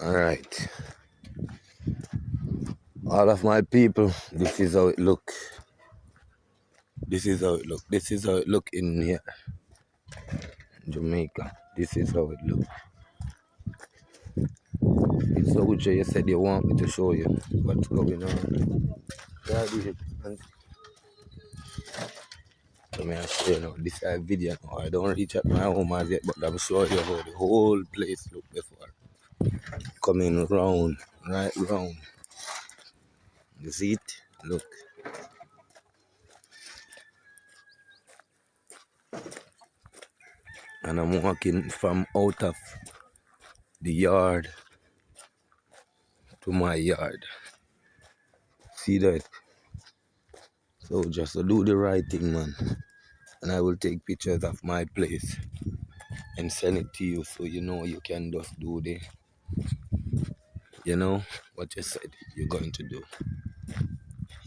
Alright, all of my people, this is how it look. This is how it look. This is how it look in here, Jamaica. This is how it look. It's so good you said you want me to show you what's going on. Yeah, let me show you now. This video now. I don't reach at my home as yet, but I'm showing you how the whole place look before. Coming round, right round. You see it? Look. And I'm walking from out of the yard to my yard. See that? So just do the right thing, man. And I will take pictures of my place and send it to you so you know you can just do what you said you're going to do.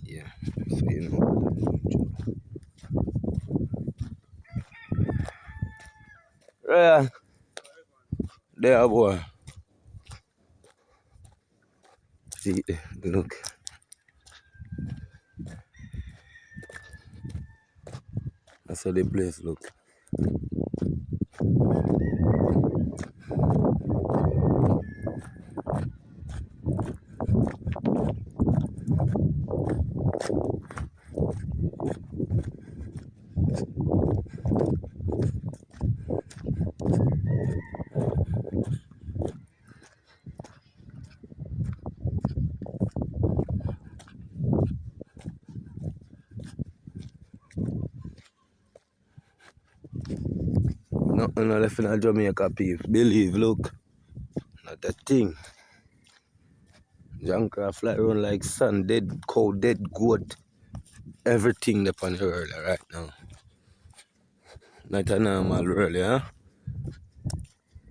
Yeah. So you know what I'm going to do. Yeah. There, boy. See, look. That's how the place look. Nothing left in Jamaica, people. Believe, look. Not a thing. Junker fly around like sun, dead cow, dead goat. Everything upon the world right now. Not a normal world, yeah?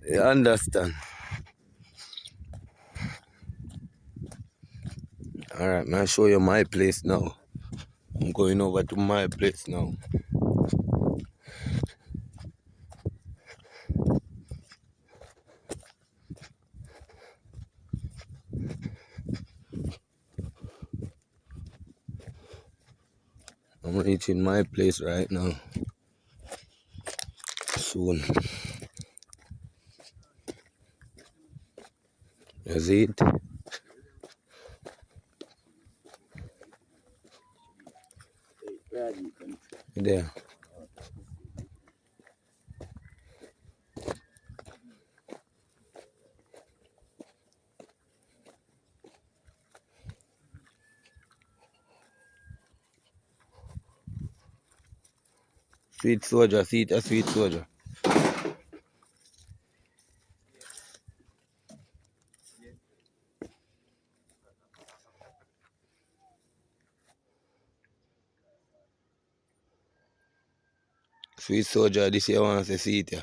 You understand? Alright, man, I'll show you my place now. I'm going over to my place now. I'm reaching my place right now. Soon. You see it? There. Sweet soldier, see it, a sweet soldier. Sweet soldier, this year I want to see it, yeah.